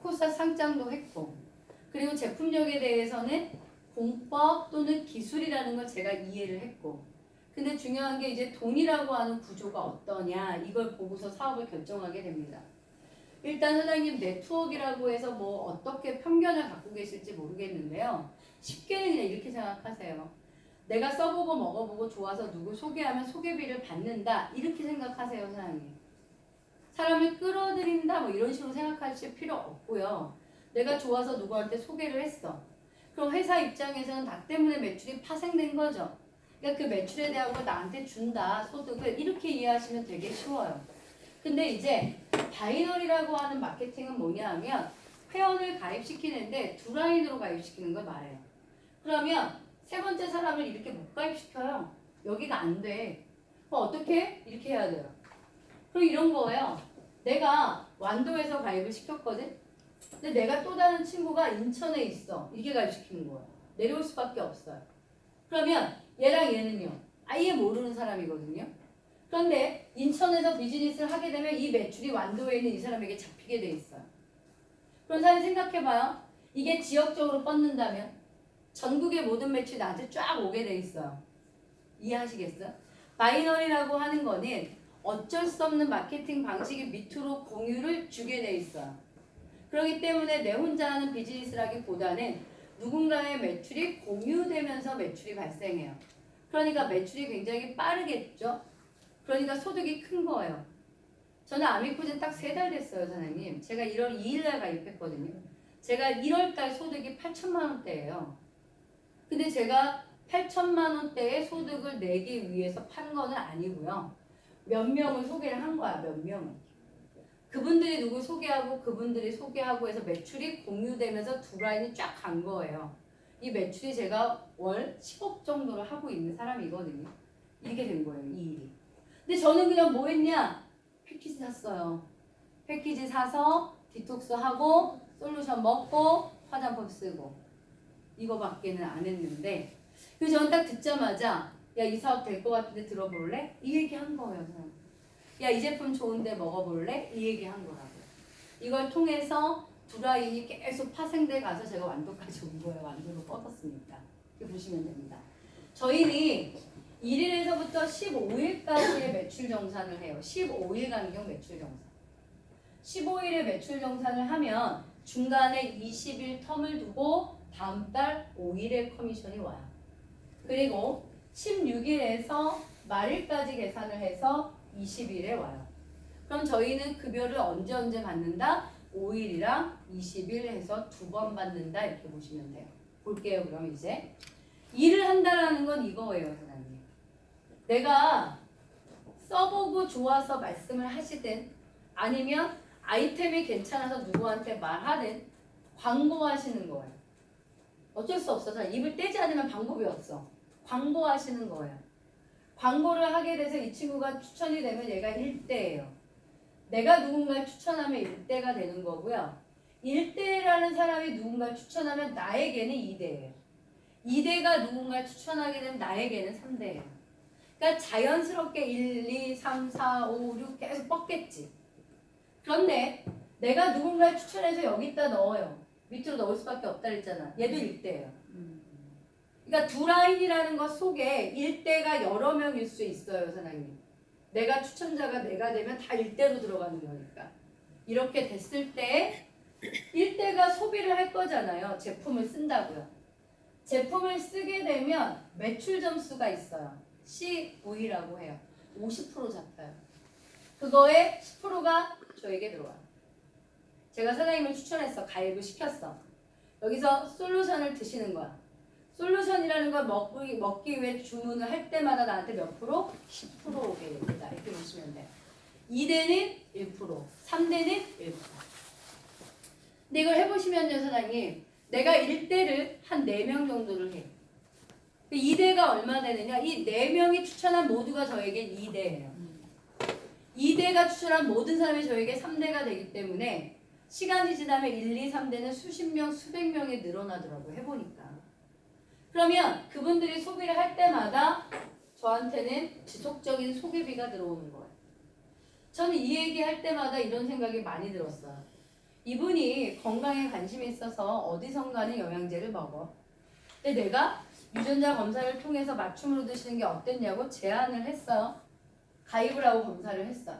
코사 상장도 했고, 그리고 제품력에 대해서는 공법 또는 기술이라는 걸 제가 이해를 했고, 근데 중요한 게 이제 돈이라고 하는 구조가 어떠냐 이걸 보고서 사업을 결정하게 됩니다. 일단 사장님 네트워크라고 해서 뭐 어떻게 편견을 갖고 계실지 모르겠는데요. 쉽게는 그냥 이렇게 생각하세요. 내가 써보고 먹어보고 좋아서 누구 소개하면 소개비를 받는다 이렇게 생각하세요, 사장님. 사람을 끌어들인다 뭐 이런 식으로 생각하실 필요 없고요. 내가 좋아서 누구한테 소개를 했어. 그럼 회사 입장에서는 나 때문에 매출이 파생된 거죠. 그러니까 그 매출에 대한 걸 나한테 준다, 소득을 이렇게 이해하시면 되게 쉬워요. 근데 이제 바이너리라고 하는 마케팅은 뭐냐 하면 회원을 가입시키는데 두 라인으로 가입시키는 걸 말해요. 그러면 세 번째 사람을 이렇게 못 가입시켜요. 여기가 안 돼. 그럼 어떻게? 이렇게 해야 돼요. 그럼 이런 거예요. 내가 완도에서 가입을 시켰거든? 근데 내가 또 다른 친구가 인천에 있어. 이렇게 가입시키는 거예요. 내려올 수밖에 없어요. 그러면 얘랑 얘는요. 아예 모르는 사람이거든요. 그런데 인천에서 비즈니스를 하게 되면 이 매출이 완도에 있는 이 사람에게 잡히게 돼 있어요. 그럼 사실 생각해봐요. 이게 지역적으로 뻗는다면 전국의 모든 매출이 나한테 쫙 오게 돼 있어요. 이해하시겠어요? 바이너리라고 하는 거는 어쩔 수 없는 마케팅 방식이 밑으로 공유를 주게 돼 있어요. 그렇기 때문에 내 혼자 하는 비즈니스라기보다는 누군가의 매출이 공유되면서 매출이 발생해요. 그러니까 매출이 굉장히 빠르겠죠? 그러니까 소득이 큰 거예요. 저는 아미코진 딱 3달 됐어요, 사장님. 제가 1월 2일 날 가입했거든요. 제가 1월 달 소득이 8천만 원대예요. 근데 제가 8천만 원대의 소득을 내기 위해서 판 거는 아니고요. 몇 명을 소개를 한 거야, 몇 명을. 그분들이 누구 소개하고 그분들이 소개하고 해서 매출이 공유되면서 두 라인이 쫙 간 거예요. 이 매출이 제가 월 10억 정도를 하고 있는 사람이거든요. 이렇게 된 거예요, 이 일이. 근데 저는 그냥 뭐 했냐? 패키지 샀어요. 패키지 사서 디톡스 하고 솔루션 먹고 화장품 쓰고 이거밖에는 안 했는데 그래서 저는 딱 듣자마자 야, 이 사업 될 것 같은데 들어볼래? 이 얘기 한 거예요. 저는. 야, 이 제품 좋은데 먹어볼래? 이 얘기 한 거라고요. 이걸 통해서 두 라인이 계속 파생돼 가서 제가 완도까지 온 거예요. 완도로 뻗었으니까. 이렇게 보시면 됩니다. 저희는 1일에서부터 15일까지의 매출 정산을 해요. 15일 간격 매출 정산. 15일에 매출 정산을 하면 중간에 20일 텀을 두고 다음 달 5일에 커미션이 와요. 그리고 16일에서 말일까지 계산을 해서 20일에 와요. 그럼 저희는 급여를 언제 받는다? 5일이랑 20일 해서 2번 받는다 이렇게 보시면 돼요. 볼게요. 그럼 이제 일을 한다라는 건 이거예요, 사장님. 내가 써보고 좋아서 말씀을 하시든 아니면 아이템이 괜찮아서 누구한테 말하든 광고하시는 거예요. 어쩔 수 없어서 입을 떼지 않으면 방법이 없어. 광고하시는 거예요. 광고를 하게 돼서 이 친구가 추천이 되면 얘가 1대예요. 내가 누군가를 추천하면 1대가 되는 거고요. 1대라는 사람이 누군가를 추천하면 나에게는 2대예요. 2대가 누군가를 추천하게 되면 나에게는 3대예요. 그러니까 자연스럽게 1, 2, 3, 4, 5, 6 계속 뻗겠지. 그런데 내가 누군가를 추천해서 여기다 넣어요. 밑으로 넣을 수밖에 없다 그랬잖아. 얘도 1대예요. 그러니까 두 라인이라는 것 속에 1대가 여러 명일 수 있어요, 사장님. 내가 추천자가 내가 되면 다 1대로 들어가는 거니까. 이렇게 됐을 때 1대가 소비를 할 거잖아요. 제품을 쓴다고요. 제품을 쓰게 되면 매출 점수가 있어요. CV라고 해요. 50% 잡혀요. 그거에 10%가 저에게 들어와요. 제가 사장님을 추천했어. 가입을 시켰어. 여기서 솔루션을 드시는 거야. 솔루션이라는 걸 먹기 위해 주문을 할 때마다 나한테 몇 프로? 10% 오게 됩니다. 이렇게 보시면 돼요. 2대는 1%, 3대는 1%. 근데 이걸 해보시면요, 사장님. 내가 1대를 한 4명 정도를 해요. 2대가 얼마 되느냐? 이 4명이 추천한 모두가 저에게 2대예요. 2대가 추천한 모든 사람이 저에게 3대가 되기 때문에 시간이 지나면 1, 2, 3대는 수십 명, 수백 명이 늘어나더라고요. 해보니까. 그러면 그분들이 소비를 할 때마다 저한테는 지속적인 소비비가 들어오는 거예요. 저는 이 얘기 할 때마다 이런 생각이 많이 들었어요. 이분이 건강에 관심이 있어서 어디선가는 영양제를 먹어. 근데 내가 유전자 검사를 통해서 맞춤으로 드시는 게 어땠냐고 제안을 했어요. 가입을 하고 검사를 했어요.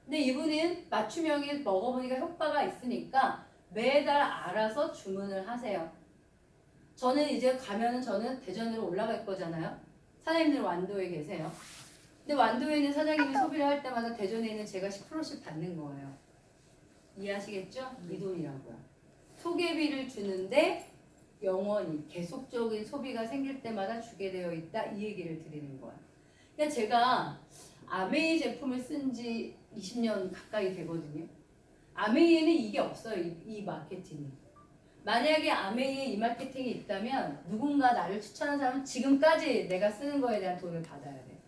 근데 이분은 맞춤형이 먹어보니까 효과가 있으니까 매달 알아서 주문을 하세요. 저는 이제 가면은 저는 대전으로 올라갈 거잖아요. 사장님들 완도에 계세요. 근데 완도에 있는 사장님이 소비를 할 때마다 대전에 있는 제가 10%씩 받는 거예요. 이해하시겠죠? 이 돈이라고요. 소개비를 주는데 영원히 계속적인 소비가 생길 때마다 주게 되어 있다. 이 얘기를 드리는 거예요. 그러니까 제가 아메이 제품을 쓴 지 20년 가까이 되거든요. 아메이에는 이게 없어요. 이 마케팅이. 만약에 아메이에 이 마케팅이 있다면 누군가 나를 추천한 사람은 지금까지 내가 쓰는 거에 대한 돈을 받아야 돼.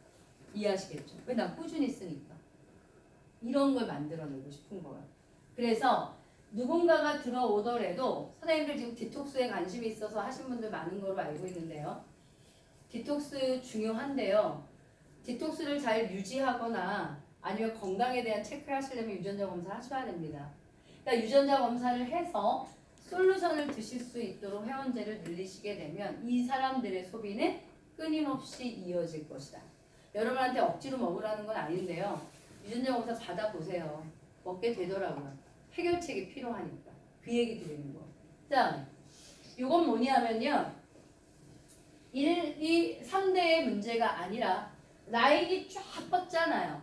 이해하시겠죠? 왜? 난 꾸준히 쓰니까. 이런 걸 만들어내고 싶은 거예요. 그래서 누군가가 들어오더라도 사장님들 지금 디톡스에 관심이 있어서 하신 분들 많은 걸로 알고 있는데요. 디톡스 중요한데요. 디톡스를 잘 유지하거나 아니면 건강에 대한 체크를 하시려면 유전자 검사를 하셔야 됩니다. 그러니까 유전자 검사를 해서 솔루션을 드실 수 있도록 회원제를 늘리시게 되면 이 사람들의 소비는 끊임없이 이어질 것이다. 여러분한테 억지로 먹으라는 건 아닌데요. 유전자 검사 받아보세요. 먹게 되더라고요. 해결책이 필요하니까. 그 얘기 드리는 거. 자, 요건 뭐냐면요. 1, 2, 3대의 문제가 아니라 라인이 쫙 뻗잖아요.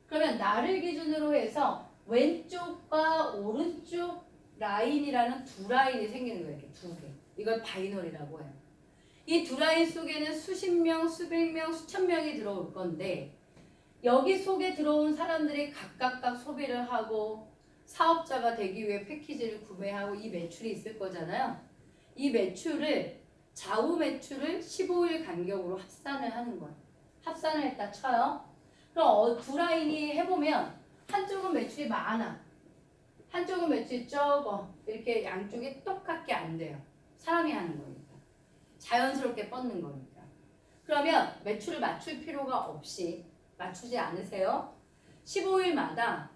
그러면 나를 기준으로 해서 왼쪽과 오른쪽 라인이라는 두 라인이 생기는 거예요. 이렇게 두 개. 이걸 바이널이라고 해요. 이 두 라인 속에는 수십 명, 수백 명, 수천 명이 들어올 건데 여기 속에 들어온 사람들이 각각 소비를 하고 사업자가 되기 위해 패키지를 구매하고 이 매출이 있을 거잖아요. 이 매출을 좌우 매출을 15일 간격으로 합산을 하는 거예요. 합산을 했다 쳐요. 그럼 두 라인이 해보면 한쪽은 매출이 많아. 한쪽은 매출이 적어. 이렇게 양쪽이 똑같게 안 돼요. 사람이 하는 거니까. 자연스럽게 뻗는 거니까. 그러면 매출을 맞출 필요가 없이 맞추지 않으세요? 15일마다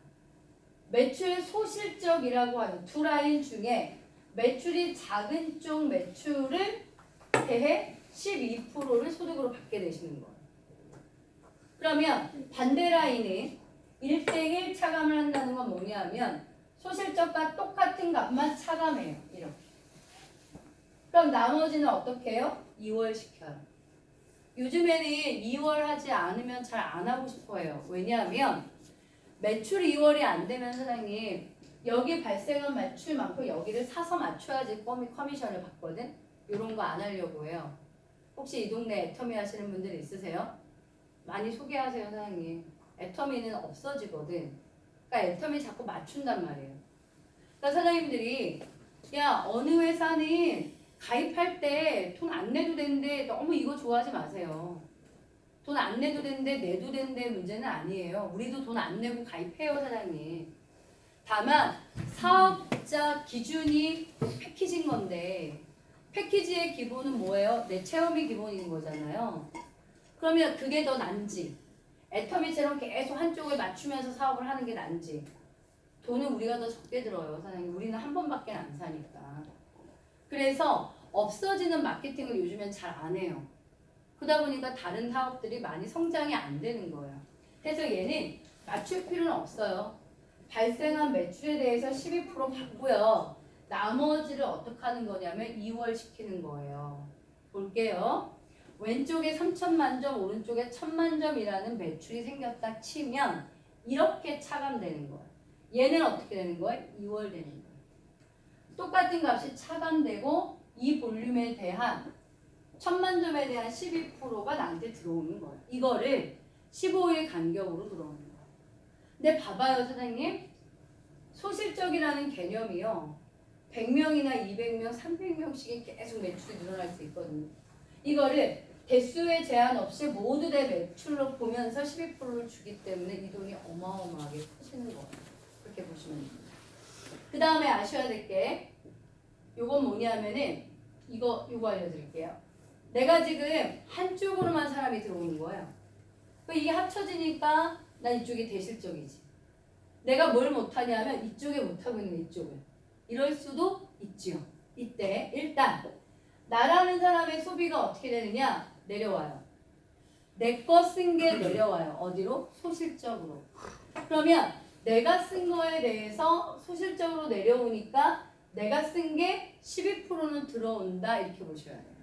매출 소실적이라고 하는 두 라인 중에 매출이 작은 쪽 매출을 대해 12%를 소득으로 받게 되시는 거예요. 그러면 반대 라인이 1대1 차감을 한다는 건 뭐냐면 소실적과 똑같은 값만 차감해요. 이렇게. 그럼 나머지는 어떻게 해요? 2월 시켜요. 요즘에는 2월 하지 않으면 잘 안 하고 싶어 해요. 왜냐하면 매출 2월이 안 되면 사장님 여기 발생한 매출만큼 여기를 사서 맞춰야지 커미션을 받거든. 이런 거 안 하려고 해요. 혹시 이 동네 애터미 하시는 분들 있으세요? 많이 소개하세요 사장님. 애터미는 없어지거든. 그러니까 애터미 자꾸 맞춘단 말이에요. 그러니까 사장님들이 야 어느 회사는 가입할 때 돈 안 내도 되는데 너무 이거 좋아하지 마세요. 돈 안 내도 되는데 내도 되는데 문제는 아니에요. 우리도 돈 안 내고 가입해요 사장님. 다만 사업자 기준이 패키지인 건데 패키지의 기본은 뭐예요? 내 체험이 기본인 거잖아요. 그러면 그게 더 난지 애터미처럼 계속 한쪽을 맞추면서 사업을 하는 게 난지 돈은 우리가 더 적게 들어요 사장님. 우리는 한 번밖에 안 사니까. 그래서 없어지는 마케팅을 요즘엔 잘 안 해요. 그러다 보니까 다른 사업들이 많이 성장이 안 되는 거예요. 그래서 얘는 맞출 필요는 없어요. 발생한 매출에 대해서 12% 받고요. 나머지를 어떻게 하는 거냐면 2월 시키는 거예요. 볼게요. 왼쪽에 3천만 점, 오른쪽에 1,000만 점이라는 매출이 생겼다 치면 이렇게 차감되는 거예요. 얘는 어떻게 되는 거예요? 2월 되는 거예요. 똑같은 값이 차감되고 이 볼륨에 대한 1,000만 점에 대한 12%가 나한테 들어오는 거예요. 이거를 15일 간격으로 들어오는 거예요. 근데 봐봐요 사장님. 소실적이라는 개념이요. 100명이나 200명, 300명씩이 계속 매출이 늘어날 수 있거든요. 이거를 대수의 제한 없이 모두 내 매출로 보면서 12%를 주기 때문에 이 돈이 어마어마하게 커지는 거예요. 그렇게 보시면 됩니다. 그 다음에 아셔야 될 게 요건 뭐냐면은 요거 알려드릴게요. 내가 지금 한쪽으로만 사람이 들어오는 거예요. 이게 합쳐지니까 난 이쪽이 대실적이지. 내가 뭘 못하냐면 이쪽에 못하고 있는 이쪽을. 이럴 수도 있지요. 이때 일단 나라는 사람의 소비가 어떻게 되느냐? 내려와요. 내 거 쓴 게 내려와요. 어디로? 소실적으로. 그러면 내가 쓴 거에 대해서 소실적으로 내려오니까 내가 쓴 게 12%는 들어온다 이렇게 보셔야 돼요.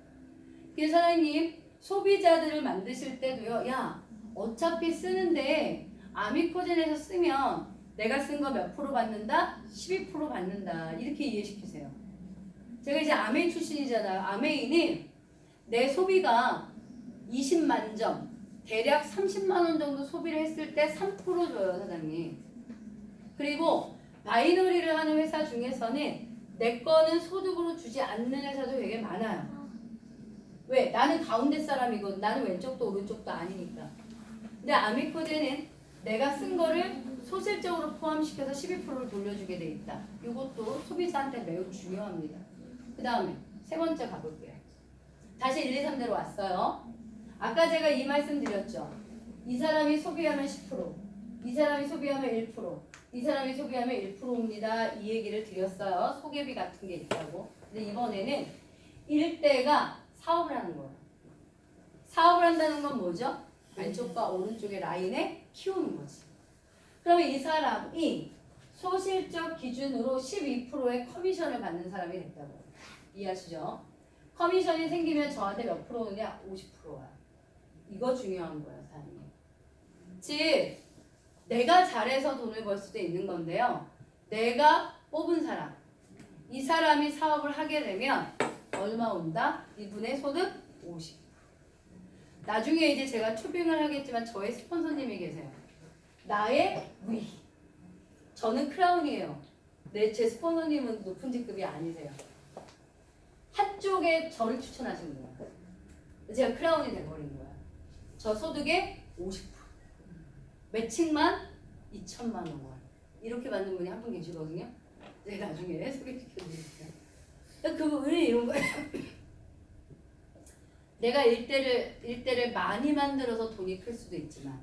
그래서 사장님 소비자들을 만드실 때도요. 야 어차피 쓰는데 아미코젠에서 쓰면 내가 쓴 거 몇 프로 받는다? 12% 받는다. 이렇게 이해시키세요. 제가 이제 아메이 출신이잖아요. 아메이는 내 소비가 20만 점, 대략 30만 원 정도 소비를 했을 때 3% 줘요, 사장님. 그리고 바이너리를 하는 회사 중에서는 내 거는 소득으로 주지 않는 회사도 되게 많아요. 왜? 나는 가운데 사람이고 나는 왼쪽도 오른쪽도 아니니까. 근데 아미코젠은 내가 쓴 거를 소실적으로 포함시켜서 12%를 돌려주게 돼 있다. 이것도 소비자한테 매우 중요합니다. 그 다음에 세 번째 가볼게요. 다시 1, 2, 3대로 왔어요. 아까 제가 이 말씀 드렸죠. 이 사람이 소비하면 10%, 이 사람이 소비하면 1%, 이 사람이 소비하면 1%입니다. 이 얘기를 드렸어요. 소개비 같은 게 있다고. 근데 이번에는 1대가 사업을 하는 거예요. 사업을 한다는 건 뭐죠? 왼쪽과 오른쪽의 라인에 키우는 거지. 그러면 이 사람이 소실적 기준으로 12%의 커미션을 받는 사람이 됐다고. 이해하시죠? 커미션이 생기면 저한테 몇 프로 오느냐? 50%야. 이거 중요한 거예요, 사장님. 즉, 내가 잘해서 돈을 벌 수도 있는 건데요. 내가 뽑은 사람, 이 사람이 사업을 하게 되면 얼마 온다? 이분의 소득 50%. 나중에 이제 제가 초빙을 하겠지만 저의 스폰서님이 계세요. 나의 위. 저는 크라운이에요. 제 스폰서님은 높은 직급이 아니세요. 한쪽에 저를 추천하신 거예요. 제가 크라운이 돼버린 거예요. 저 소득의 50%. 매칭만 2천만 원. 이렇게 받는 분이 한 분 계시거든요. 제가 나중에 소개시켜드릴게요. 그분이 이런 거예요. 내가 일대를 많이 만들어서 돈이 클 수도 있지만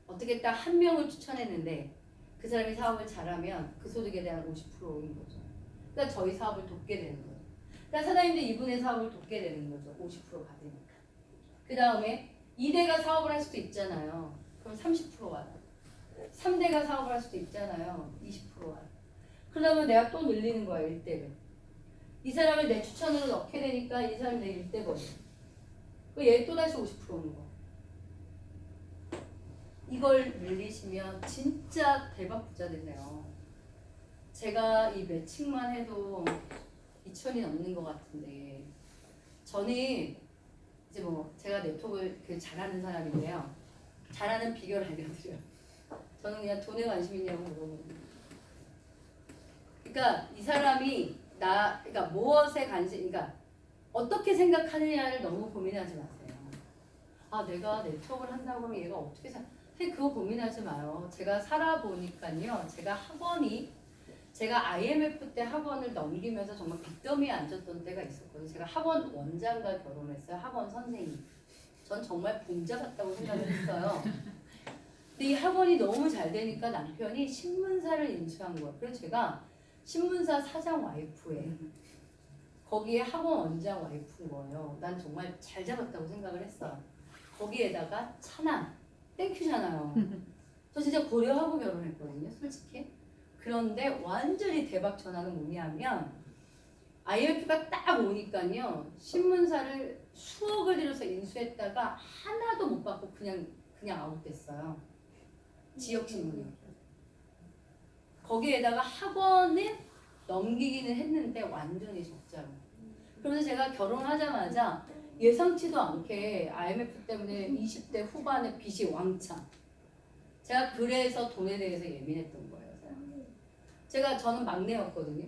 어떻게 딱 한 명을 추천했는데 그 사람이 사업을 잘하면 그 소득에 대한 50%인 거죠. 그러니까 저희 사업을 돕게 되는 거죠. 그러니까 사장님도 이분의 사업을 돕게 되는 거죠. 50% 받으니까. 그 다음에 2대가 사업을 할 수도 있잖아요. 그럼 30% 와요. 3대가 사업을 할 수도 있잖아요. 20% 와요. 그러면 내가 또 늘리는 거예요. 1대를. 이 사람을 내 추천으로 넣게 되니까 이 사람이 내 1대거든요. 얘 또다시 50% 오는 거. 이걸 늘리시면 진짜 대박 부자 되세요. 제가 이 매칭만 해도 2천이 넘는 것 같은데 저는 이제 뭐 제가 네트워크를 잘하는 사람인데요. 잘하는 비결을 알려드려요. 저는 그냥 돈에 관심 있냐고 물어보거든요. 그러니까 이 사람이 그러니까 무엇에 관심, 그러니까 어떻게 생각하느냐를 너무 고민하지 마세요. 아, 내가 네트워크를 한다고 하면 얘가 어떻게 그거 고민하지 마요. 제가 살아보니까요. 제가 IMF 때 학원을 넘기면서 정말 빚더미에 앉았던 때가 있었거든요. 제가 학원 원장과 결혼했어요. 학원 선생님. 전 정말 봉자 같다고 생각을 했어요. 근데 이 학원이 너무 잘 되니까 남편이 신문사를 인수한 거예요. 그래서 제가 신문사 사장 와이프에 거기에 학원 원장 와이프인 거예요. 난 정말 잘 잡았다고 생각을 했어요. 거기에다가 차남, 땡큐잖아요. 저 진짜 고려하고 결혼했거든요, 솔직히. 그런데 완전히 대박 전화는 뭐냐면 IMF가 딱 오니까요. 신문사를 수억을 들여서 인수했다가 하나도 못 받고 그냥 아웃됐어요. 지역신문이. 거기에다가 학원은 넘기기는 했는데 완전히 적자로. 그래서 제가 결혼하자마자 예상치도 않게 IMF 때문에 20대 후반에 빚이 왕창. 제가 그래서 돈에 대해서 예민했던 거예요. 저는 막내였거든요.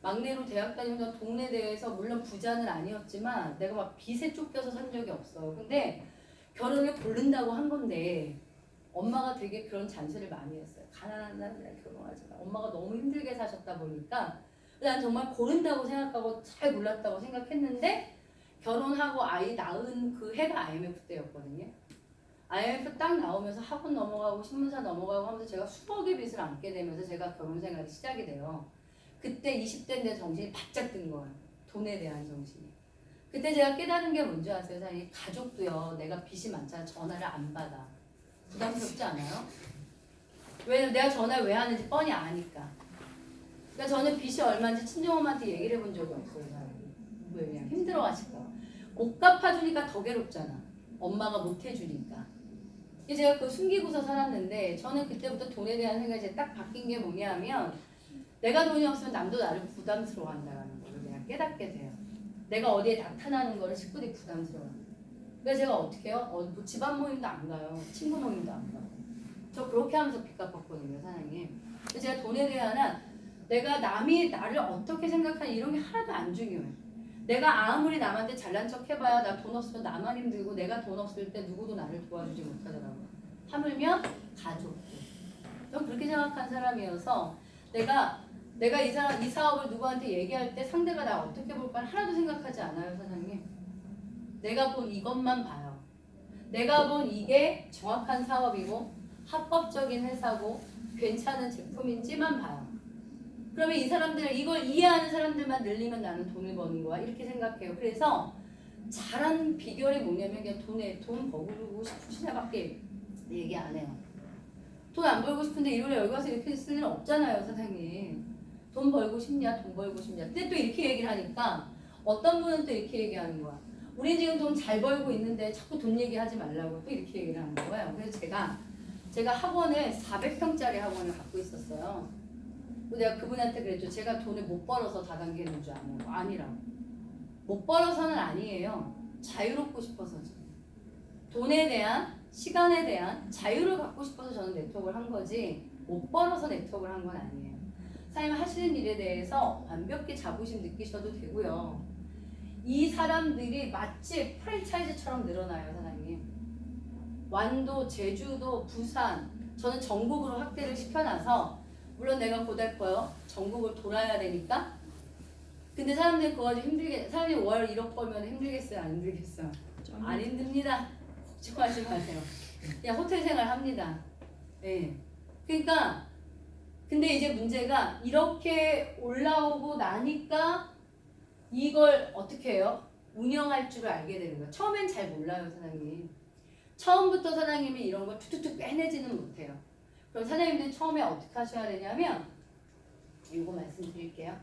막내로 대학 다니면서 돈에 대해서 물론 부자는 아니었지만 내가 막 빚에 쫓겨서 산 적이 없어요. 근데 결혼을 고른다고 한 건데 엄마가 되게 그런 잔소리를 많이 했어요. 가난한 사람이랑 결혼하지 마. 엄마가 너무 힘들게 사셨다 보니까 난 정말 고른다고 생각하고 잘 골랐다고 생각했는데 결혼하고 아이 낳은 그 해가 IMF 때였거든요. IMF 딱 나오면서 학원 넘어가고 신문사 넘어가고 하면서 제가 수억의 빚을 안게 되면서 제가 결혼 생활이 시작이 돼요. 그때 20대인데 정신이 바짝 든 거예요. 돈에 대한 정신이. 그때 제가 깨달은 게 뭔지 아세요? 사장님? 가족도요. 내가 빚이 많잖아. 전화를 안 받아. 부담스럽지 않아요? 왜냐면 내가 전화를 왜 하는지 뻔히 아니까. 그러니까 저는 빚이 얼마인지 친정엄마한테 얘기를 해본 적이 없어요. 왜? 그냥 힘들어하실까. 못 갚아주니까 더 괴롭잖아. 엄마가 못 해주니까. 제가 그걸 숨기고서 살았는데 저는 그때부터 돈에 대한 생각이 딱 바뀐 게 뭐냐면 내가 돈이 없으면 남도 나를 부담스러워한다는 걸 내가 깨닫게 돼요. 내가 어디에 나타나는 거를 식구들이 부담스러워요. 그래서 제가 어떻게 해요? 뭐 집안 모임도 안 가요. 친구 모임도 안 가요. 저 그렇게 하면서 빚 갚았거든요, 사장님. 그래서 제가 돈에 대한 내가 남이 나를 어떻게 생각하는 이런 게 하나도 안 중요해. 내가 아무리 남한테 잘난 척 해봐야 나 돈 없으면 나만 힘들고 내가 돈 없을 때 누구도 나를 도와주지 못하더라고요. 하물며 가족들. 전 그렇게 생각한 사람이어서 내가 이 사업을 누구한테 얘기할 때 상대가 나 어떻게 볼까 하나도 생각하지 않아요, 사장님. 내가 본 이것만 봐요. 내가 본 이게 정확한 사업이고 합법적인 회사고 괜찮은 제품인지만 봐요. 그러면 이 사람들 이걸 이해하는 사람들만 늘리면 나는 돈을 버는 거야 이렇게 생각해요. 그래서 잘하는 비결이 뭐냐면 그냥 돈 벌고 싶으시냐밖에 얘기 안 해요. 돈 안 벌고 싶은데 일요일에 여기 와서 이렇게 쓸 일은 없잖아요, 사장님. 돈 벌고 싶냐, 돈 벌고 싶냐. 근데 또 이렇게 얘기를 하니까 어떤 분은 또 이렇게 얘기하는 거야. 우린 지금 돈 잘 벌고 있는데 자꾸 돈 얘기하지 말라고 또 이렇게 얘기를 하는 거예요. 그래서 제가 학원을 400평짜리 학원을 갖고 있었어요. 내가 그분한테 그랬죠. 제가 돈을 못 벌어서 다단계는 줄 아냐고. 아니라고. 못 벌어서는 아니에요. 자유롭고 싶어서지. 돈에 대한, 시간에 대한 자유를 갖고 싶어서 저는 네트워크를 한 거지 못 벌어서 네트워크를 한 건 아니에요. 사장님 하시는 일에 대해서 완벽히 자부심 느끼셔도 되고요. 이 사람들이 마치 프랜차이즈처럼 늘어나요, 사장님. 완도, 제주도, 부산 저는 전국으로 확대를 시켜놔서 물론 내가 고달퍼요. 전국을 돌아야 되니까. 근데 사람들이 그거 가지고 힘들게 사람들이 월 1억 벌면 힘들겠어요? 안 힘들겠어요? 안 힘듭니다. 걱정하지 마세요. 그냥 호텔 생활 합니다. 네. 그러니까 근데 이제 문제가 이렇게 올라오고 나니까 이걸 어떻게 해요? 운영할 줄 알게 되는 거예요. 처음엔 잘 몰라요, 사장님. 처음부터 사장님이 이런 걸 툭툭툭 빼내지는 못해요. 그럼 사장님들 처음에 어떻게 하셔야 되냐면 이거 말씀드릴게요.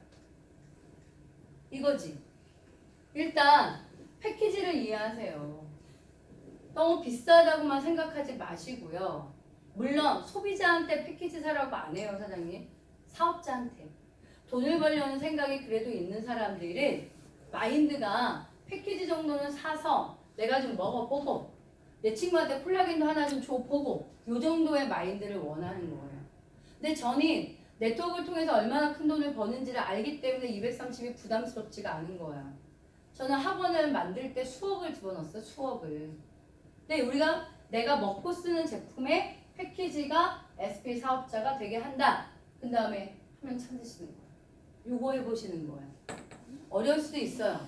이거지. 일단 패키지를 이해하세요. 너무 비싸다고만 생각하지 마시고요. 물론 소비자한테 패키지 사라고 안 해요, 사장님. 사업자한테. 돈을 벌려는 생각이 그래도 있는 사람들은 마인드가 패키지 정도는 사서 내가 좀 먹어보고 내 친구한테 콜라겐도 하나 좀 줘보고 요 정도의 마인드를 원하는 거예요. 근데 저는 네트워크를 통해서 얼마나 큰 돈을 버는지를 알기 때문에 230이 부담스럽지가 않은 거야. 저는 학원을 만들 때 수억을 집어넣었어요. 수억을. 근데 내가 먹고 쓰는 제품의 패키지가 SP 사업자가 되게 한다. 그 다음에 화면 찾으시는 거예요. 요거 해보시는 거예요. 어려울 수도 있어요.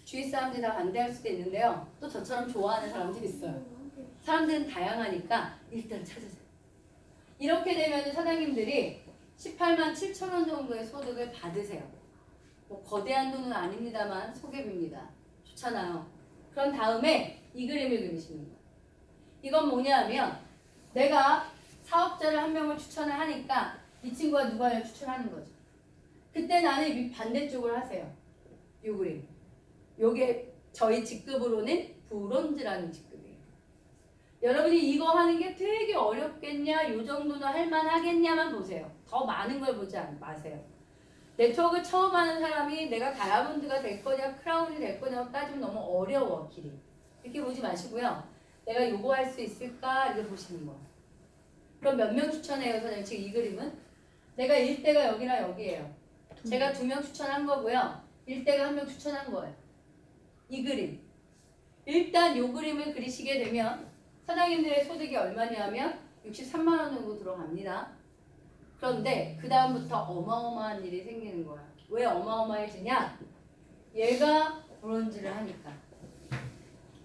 주위 사람들이 다 반대할 수도 있는데요. 또 저처럼 좋아하는 사람들이 있어요. 사람들은 다양하니까 일단 찾으세요. 이렇게 되면 사장님들이 18만 7천 원 정도의 소득을 받으세요. 뭐 거대한 돈은 아닙니다만 소개비입니다. 좋잖아요. 그런 다음에 이 그림을 그리시는 거예요. 이건 뭐냐면 내가 사업자를 한 명을 추천을 하니까 이 친구가 누가를 추천하는 거죠. 그때 나는 반대쪽을 하세요. 이 그림. 요게 저희 직급으로는 브론즈라는 직급이에요. 여러분이 이거 하는 게 되게 어렵겠냐, 요 정도는 할만하겠냐만 보세요. 더 많은 걸 보지 마세요. 네트워크 처음 하는 사람이 내가 다이아몬드가 될 거냐, 크라운이 될 거냐 따지면 너무 어려워, 길이. 이렇게 보지 마시고요. 내가 요거 할 수 있을까? 이걸 보시는 거예요. 그럼 몇 명 추천해요, 선생님? 지금 이 그림은? 내가 1대가 여기랑 여기예요. 제가 2명 추천한 거고요. 1대가 1명 추천한 거예요. 이 그림. 일단 요 그림을 그리시게 되면 사장님들의 소득이 얼마냐면 63만 원 정도 들어갑니다. 그런데 그 다음부터 어마어마한 일이 생기는 거야. 왜 어마어마해지냐? 얘가 브론즈를 하니까.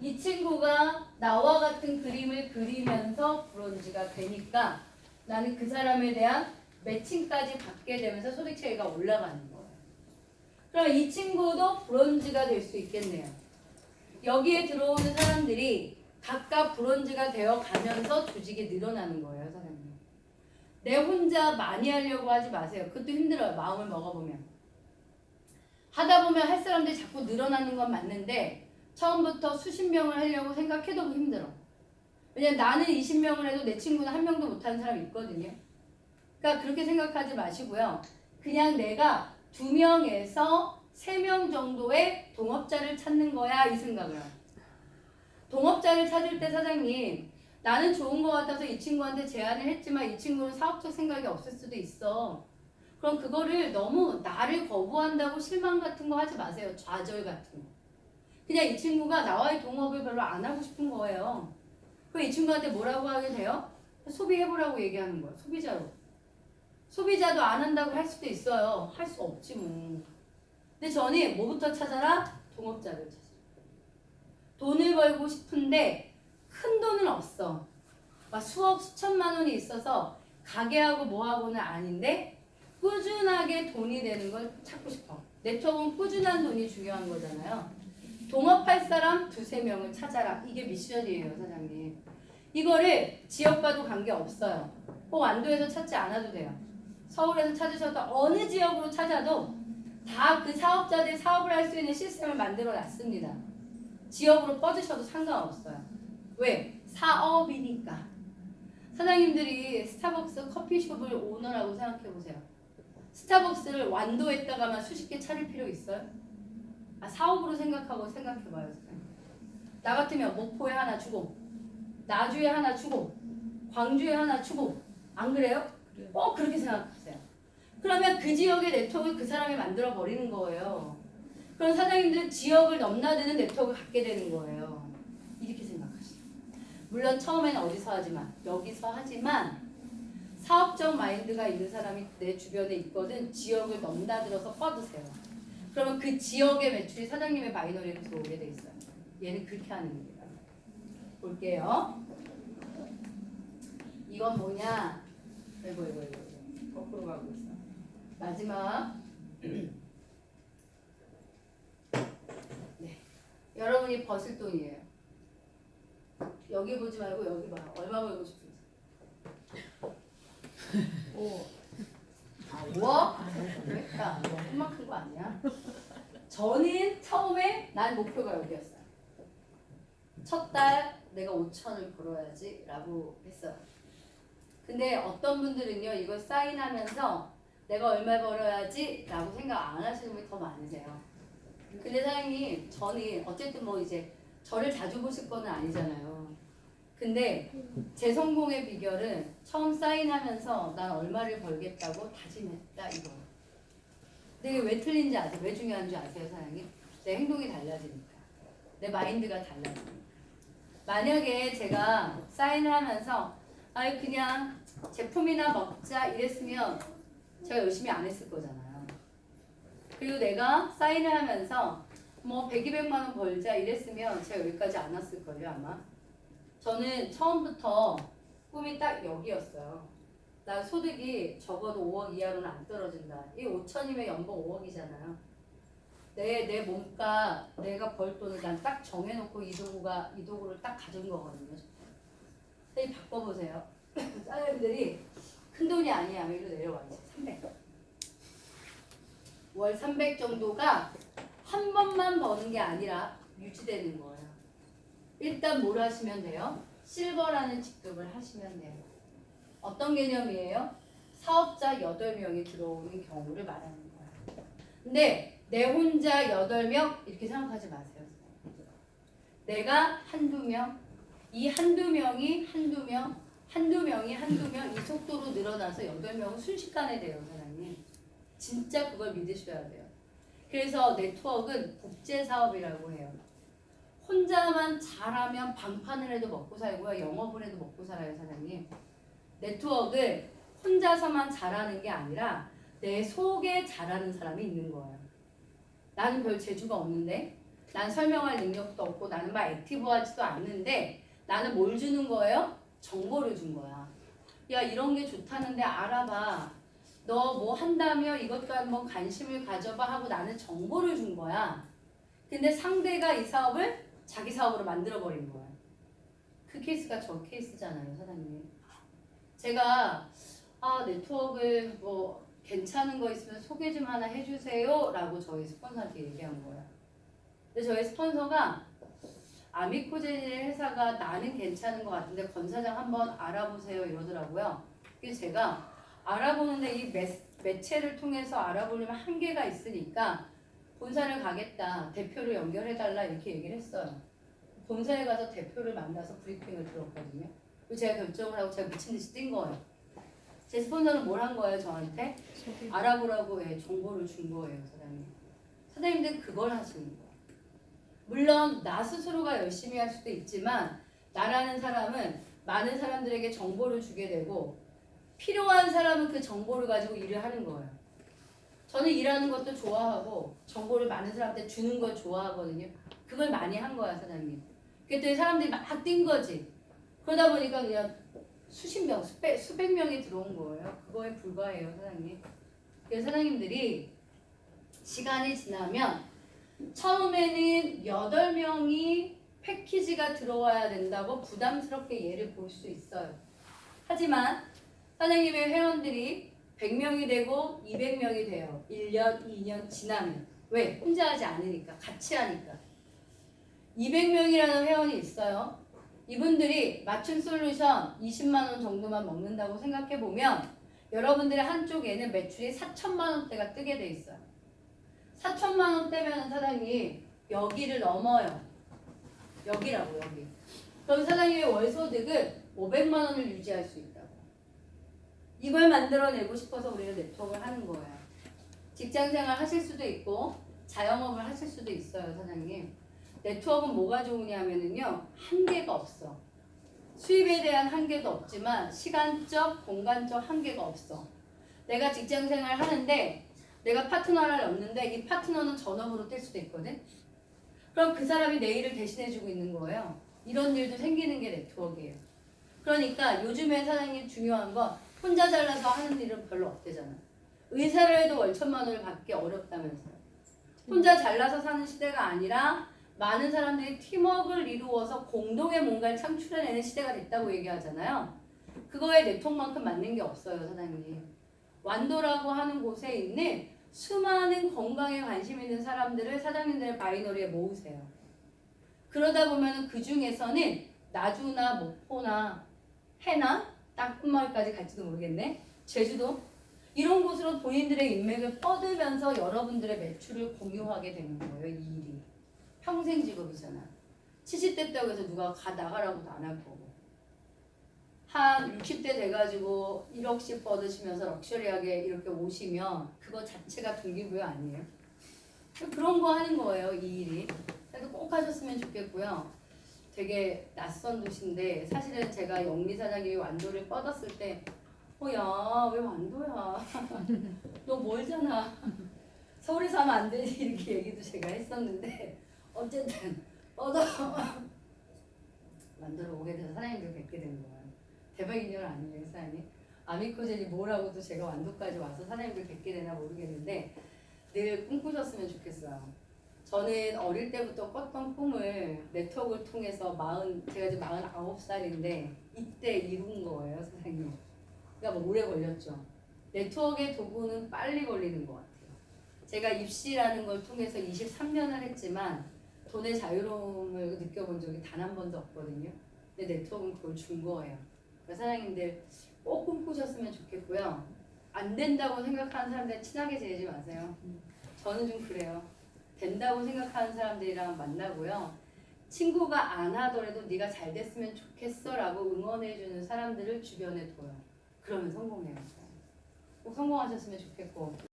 이 친구가 나와 같은 그림을 그리면서 브론즈가 되니까 나는 그 사람에 대한 매칭까지 받게 되면서 소득 체계가 올라가는 거예요. 그럼 이 친구도 브론즈가 될 수 있겠네요. 여기에 들어오는 사람들이 각각 브론즈가 되어 가면서 조직이 늘어나는 거예요, 사장님. 내 혼자 많이 하려고 하지 마세요. 그것도 힘들어요, 마음을 먹어보면. 하다 보면 할 사람들이 자꾸 늘어나는 건 맞는데 처음부터 수십 명을 하려고 생각해도 힘들어. 왜냐면 나는 20명을 해도 내 친구는 한 명도 못하는 사람이 있거든요. 그러니까 그렇게 생각하지 마시고요. 그냥 내가 2명에서 3명 정도의 동업자를 찾는 거야, 이 생각을 해요. 동업자를 찾을 때 사장님, 나는 좋은 것 같아서 이 친구한테 제안을 했지만 이 친구는 사업적 생각이 없을 수도 있어. 그럼 그거를 너무 나를 거부한다고 실망 같은 거 하지 마세요. 좌절 같은 거. 그냥 이 친구가 나와의 동업을 별로 안 하고 싶은 거예요. 그럼 이 친구한테 뭐라고 하게 돼요? 소비해보라고 얘기하는 거예요. 소비자로. 소비자도 안 한다고 할 수도 있어요. 할 수 없지 뭐. 근데 저는 뭐부터 찾아라? 동업자를 찾아라. 돈을 벌고 싶은데 큰 돈은 없어. 막 수억 수천만 원이 있어서 가게하고 뭐하고는 아닌데 꾸준하게 돈이 되는 걸 찾고 싶어. 네트워크는 꾸준한 돈이 중요한 거잖아요. 동업할 사람 2-3명을 찾아라. 이게 미션이에요, 사장님. 이거를 지역과도 관계없어요. 꼭 안도에서 찾지 않아도 돼요. 서울에서 찾으셔도 어느 지역으로 찾아도 다 그 사업자들이 사업을 할 수 있는 시스템을 만들어 놨습니다. 지역으로 뻗으셔도 상관없어요. 왜? 사업이니까. 사장님들이 스타벅스 커피숍을 오너라고 생각해보세요. 스타벅스를 완도에다가만 수십 개 차릴 필요 있어요? 사업으로 생각하고 생각해봐요. 사장님. 나 같으면 목포에 하나 주고 나주에 하나 주고 광주에 하나 주고 안 그래요? 꼭 그렇게 생각하세요. 그러면 그 지역의 네트워크를 그 사람이 만들어 버리는 거예요. 그럼 사장님들은 지역을 넘나드는 네트워크를 갖게 되는 거예요. 이렇게 생각하시죠. 물론 처음에는 어디서 하지만 여기서 하지만 사업적 마인드가 있는 사람이 내 주변에 있거든. 지역을 넘나들어서 뻗으세요. 그러면 그 지역의 매출이 사장님의 바이너리로 들어오게 돼 있어요. 얘는 그렇게 하는 겁니다. 볼게요. 이건 뭐냐? 이거 거꾸로 가고 있어. 마지막. 네. 여러분이 버실 돈이에요. 여기 보지 말고 여기 봐. 얼마 벌고 싶은지. 오. 5억? 그래? 야, 너 꿈만 큰 거 아니야? 저는 처음에 난 목표가 여기였어요. 첫 달 내가 5천을 벌어야지 라고 했어요. 근데 어떤 분들은요, 이걸 사인하면서 내가 얼마 벌어야지 라고 생각 안 하시는 분이 더 많으세요. 근데 사장님, 저는 어쨌든 뭐 이제 저를 자주 보실 건 아니잖아요. 근데 제 성공의 비결은 처음 사인하면서 난 얼마를 벌겠다고 다짐했다, 이거. 근데 이게 왜 틀린지 아세요? 왜 중요한 줄 아세요, 사장님? 내 행동이 달라지니까. 내 마인드가 달라지니까. 만약에 제가 사인을 하면서 그냥 제품이나 먹자 이랬으면 제가 열심히 안 했을 거잖아요. 그리고 내가 사인을 하면서 뭐 100, 200만 원 벌자 이랬으면 제가 여기까지 안 왔을 거예요, 아마. 저는 처음부터 꿈이 딱 여기였어요. 나 소득이 적어도 5억 이하로는 안 떨어진다. 이 5천이면 연봉 5억이잖아요. 내 몸값, 내가 벌 돈을 난 딱 정해놓고 이 도구를 딱 가진 거거든요. 선생님 바꿔보세요. 사장님들이 큰 돈이 아니야. 여기로 내려와 이제 300. 월 300 정도가 한 번만 버는 게 아니라 유지되는 거예요. 일단 뭘 하시면 돼요? 실버라는 직급을 하시면 돼요. 어떤 개념이에요? 사업자 8명이 들어오는 경우를 말하는 거예요. 근데 내 혼자 8명 이렇게 생각하지 마세요. 내가 한두 명, 이 한두 명이 한두 명, 한두 명이 한두 명 이 속도로 늘어나서 8명은 순식간에 돼요, 사장님. 진짜 그걸 믿으셔야 돼요. 그래서 네트워크는 국제사업이라고 해요. 혼자만 잘하면 방판을 해도 먹고 살고요. 영업을 해도 먹고 살아요, 사장님. 네트워크를 혼자서만 잘하는 게 아니라 내 속에 잘하는 사람이 있는 거예요. 나는 별 재주가 없는데 난 설명할 능력도 없고 나는 막 액티브하지도 않는데 나는 뭘 주는 거예요? 정보를 준 거야. 야, 이런 게 좋다는데 알아봐. 너 뭐 한다며 이것도 한번 관심을 가져봐 하고 나는 정보를 준 거야. 근데 상대가 이 사업을 자기 사업으로 만들어버린 거야. 그 케이스가 저 케이스잖아요, 사장님. 제가 네트워크 뭐 괜찮은 거 있으면 소개 좀 하나 해주세요 라고 저희 스폰서한테 얘기한 거예요. 근데 저희 스폰서가 아미코제니의 회사가 나는 괜찮은 것 같은데 권 사장 한번 알아보세요 이러더라고요. 그래서 제가 알아보는데 이 매체를 통해서 알아보려면 한계가 있으니까 본사를 가겠다. 대표를 연결해달라 이렇게 얘기를 했어요. 본사에 가서 대표를 만나서 브리핑을 들었거든요. 그리고 제가 결정을 하고 제가 미친 듯이 뛴 거예요. 제 스폰서는 뭘 한 거예요 저한테? 알아보라고 정보를 준 거예요 사장님. 사장님들 그걸 하시는 거예요. 물론 나 스스로가 열심히 할 수도 있지만 나라는 사람은 많은 사람들에게 정보를 주게 되고 필요한 사람은 그 정보를 가지고 일을 하는 거예요. 저는 일하는 것도 좋아하고 정보를 많은 사람한테 주는 걸 좋아하거든요. 그걸 많이 한 거야 사장님. 그랬더니 사람들이 막 뛴 거지. 그러다 보니까 그냥 수십 명, 수백 명이 들어온 거예요. 그거에 불과해요 사장님. 그래서 사장님들이 시간이 지나면 처음에는 8명이 패키지가 들어와야 된다고 부담스럽게 얘를 볼 수 있어요. 하지만 사장님의 회원들이 100명이 되고 200명이 돼요. 1년, 2년 지나면. 왜? 혼자 하지 않으니까. 같이 하니까. 200명이라는 회원이 있어요. 이분들이 맞춤 솔루션 20만 원 정도만 먹는다고 생각해보면 여러분들의 한쪽에는 매출이 4천만 원대가 뜨게 돼 있어요. 4천만 원대면 사장님 여기를 넘어요. 여기라고 여기. 그럼 사장님의 월소득은 500만 원을 유지할 수 있다고. 이걸 만들어내고 싶어서 우리가 네트워크를 하는 거예요. 직장생활 하실 수도 있고 자영업을 하실 수도 있어요 사장님. 네트워크는 뭐가 좋으냐면요 한계가 없어. 수입에 대한 한계도 없지만 시간적, 공간적 한계가 없어. 내가 직장생활 하는데 내가 파트너를 얻는데 이 파트너는 전업으로 뛸 수도 있거든. 그럼 그 사람이 내 일을 대신해주고 있는 거예요. 이런 일도 생기는 게 네트워크예요. 그러니까 요즘에 사장님 중요한 건 혼자 잘라서 하는 일은 별로 없대잖아. 의사를 해도 월천만 원을 받기 어렵다면서요. 혼자 잘라서 사는 시대가 아니라 많은 사람들이 팀워크를 이루어서 공동의 뭔가를 창출해내는 시대가 됐다고 얘기하잖아요. 그거에 네트워크만큼 맞는 게 없어요 사장님. 완도라고 하는 곳에 있는 수많은 건강에 관심 있는 사람들을 사장님들의 바이너리에 모으세요. 그러다 보면 그 중에서는 나주나 목포나 해나 땅끝마을까지 갈지도 모르겠네. 제주도 이런 곳으로 본인들의 인맥을 뻗으면서 여러분들의 매출을 공유하게 되는 거예요. 이 일이. 평생 직업이잖아. 70대 때고 해서 누가 나가라고도 안 할 거고. 한 60대 돼가지고 1억씩 뻗으시면서 럭셔리하게 이렇게 오시면 그거 자체가 동기부여 아니에요? 그런 거 하는 거예요, 이 일이. 그래서 꼭 하셨으면 좋겠고요. 되게 낯선 도시인데 사실은 제가 영리 사장님이 완도를 뻗었을 때 야, 왜 완도야? 너 멀잖아. 서울에서 하면 안 되지 이렇게 얘기도 제가 했었는데 어쨌든 뻗어 완도를 오게 돼서 사장님들 뵙게 된 거예요. 대박 인연 아니에요, 사장님? 아미코젠이 뭐라고도 제가 완도까지 와서 사장님들 뵙게 되나 모르겠는데 늘 꿈꾸셨으면 좋겠어요. 저는 어릴 때부터 꿨던 꿈을 네트워크를 통해서 제가 지금 49살인데 이때 이룬 거예요, 사장님. 그러니까 뭐 오래 걸렸죠. 네트워크의 도구는 빨리 걸리는 것 같아요. 제가 입시라는 걸 통해서 23년을 했지만 돈의 자유로움을 느껴본 적이 단 한 번도 없거든요. 근데 네트워크는 그걸 준 거예요. 그러니까 사장님들 꼭 꿈꾸셨으면 좋겠고요. 안 된다고 생각하는 사람들 친하게 지내지 마세요. 저는 좀 그래요. 된다고 생각하는 사람들이랑 만나고요. 친구가 안 하더라도 네가 잘 됐으면 좋겠어 라고 응원해주는 사람들을 주변에 둬요. 그러면 성공해요. 꼭 성공하셨으면 좋겠고